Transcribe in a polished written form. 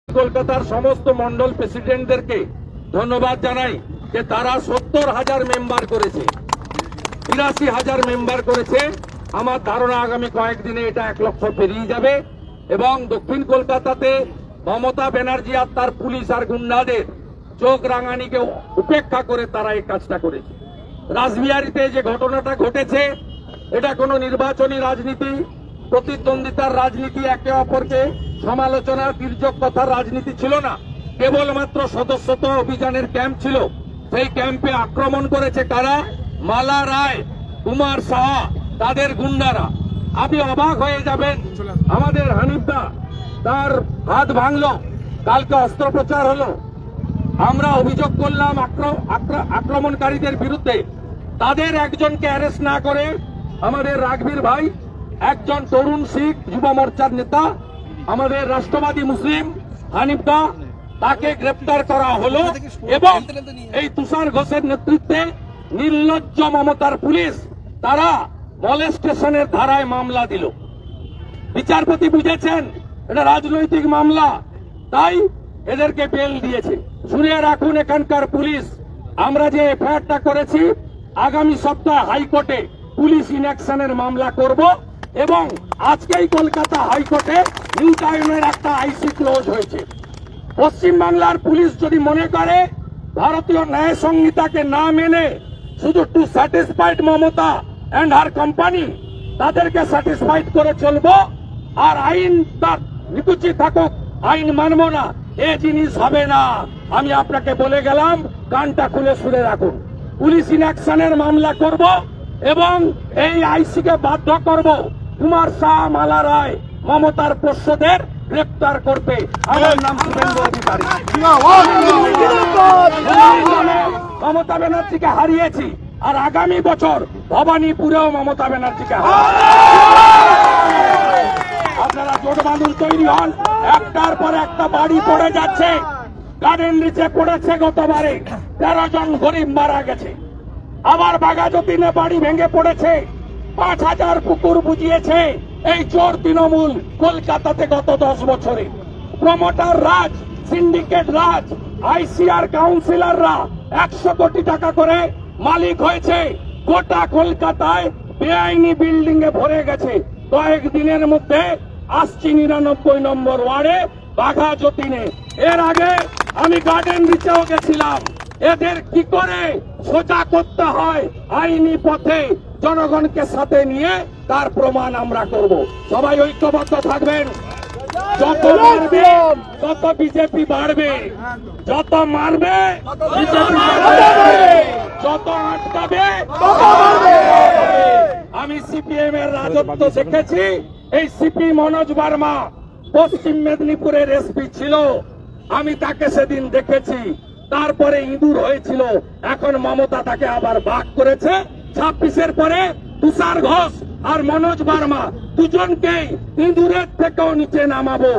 কলকাতার সমস্ত মন্ডল প্রেসিডেন্টদেরকে ধন্যবাদ জানাই যে তারা ৭০,০০০ মেম্বার করেছে, ৮২,০০০ মেম্বার করেছে। আমার ধারণা আগামী কয়েকদিনে এটা ১ লক্ষ পেরিয়ে যাবে এবং দক্ষিণ কলকাতাতে মমতা ব্যানার্জি আর তার পুলিশ আর গুন্ডাদের চোখ রাঙানিকে উপেক্ষা করে তারা এই কাজটা করেছে। রাসবিহারীতে যে ঘটনাটা ঘটেছে এটা কোনো নির্বাচনী রাজনীতি, প্রতিদ্বন্দ্বিতার রাজনীতি, একে অপরকে সমালোচনা, তির্যক কথার রাজনীতি ছিল না, কেবলমাত্র সদস্যতা অভিযানের ক্যাম্প ছিল। সেই ক্যাম্পে আক্রমণ করেছে কারা? মালা রায়, কুমার সাহা, তাদের গুন্ডারা। আপনি অবাক হয়ে যাবেন, আমাদের হানিফদা তার হাত ভাঙলো, কালকে অস্ত্রোপচার হলো। আমরা অভিযোগ করলাম আক্রমণকারীদের বিরুদ্ধে, তাদের একজনকে অ্যারেস্ট না করে আমাদের রাঘবীর ভাই, একজন তরুণ শিখ যুব মোর্চার নেতা, আমাদের রাষ্ট্রবাদী মুসলিম হানিফদা, তাকে গ্রেপ্তার করা হলো এবং এই তুষার ঘোষের নেতৃত্বে নির্লজ্জ মমতার পুলিশ তারা মলেস্টেশনের ধারায় মামলা দিল। বিচারপতি বুঝেছেন এটা রাজনৈতিক মামলা, তাই এদেরকে বেল দিয়েছে। শুনে রাখুন এখানকার পুলিশ, আমরা যে এফআইআরটা করেছি আগামী সপ্তাহে হাইকোর্টে পুলিশ ইনঅ্যাকশনের মামলা করব এবং আজকেই কলকাতা হাইকোর্টে নিউটাউনের একটা আইসি ক্লোজ হয়েছে। পশ্চিমবাংলার পুলিশ যদি মনে করে ভারতীয় ন্যায় সংহিতাকে না মেনে শুধু two satisfied Mamata and her company, তাদেরকে স্যাটিসফাইড করে চলবো আর আইন তার নিকুচি থাকুক, আইন মানব না, এ জিনিস হবে না। আমি আপনাকে বলে গেলাম, কানটা খুলে শুনে রাখুন। পুলিশ ইনঅ্যাকশনের মামলা করব এবং এই আইসিকে বাধ্য করব কুমার শাহ, মালা রায়, মমতার পোষ্যদের গ্রেপ্তার করতে। আমার নাম শুভেন্দু অধিকারী। মমতা ব্যানার্জিকে হারিয়েছি আর আগামী বছর ভবানীপুরেও মমতা ব্যানার্জিকে আপনারা জোট বাঁধুন, তৈরি হন। একটার পর একটা বাড়ি পড়ে যাচ্ছে। গার্ডেন রিচে পড়েছে গতবারে, ১৩ জন গরিব মারা গেছে। আবার বাঘাযতীনে বাড়ি ভেঙে পড়েছে, ৫,০০০ পুকুর বুঝিয়েছে এই চোর তৃণমূল কলকাতাতে গত ১০ বছরে। প্রমোটার রাজ, সিন্ডিকেট রাজ, আইসিআর কাউন্সিলররা ১০০ কোটি টাকা করে মালিক হয়েছে। গোটা কলকাতায় বেআইনি বিল্ডিং এ ভরে গেছে। কয়েকদিনের মধ্যে আসছি ৯৯ নম্বর ওয়ার্ডে বাঘাযতীনে। এর আগে আমি গার্ডেন রিচেও গেছিলাম। এদের কি করে সোজা করতে হয় আইনি পথে জনগণকে সাথে নিয়ে, তার প্রমাণ আমরা করব। সবাই ঐক্যবদ্ধ থাকবেন। যত মারবে তত বিজেপি বাড়বে, যত মারবে বিজেপি বাড়বে, যত আটকাবে। আমি সিপিএম এর রাজত্ব দেখেছি। এই সিপি মনোজ বার্মা পশ্চিম মেদিনীপুরের এসপি ছিল, আমি তাকে সেদিন দেখেছি। তারপরে ইঁদুর হয়েছিল, এখন মমতা তাকে আবার বাঘ করেছে। ২৬-এর পরে তুষার ঘোষ আর মনোজ বার্মা দুজনকেই ইঁদুরের থেকেও নিচে নামাবো।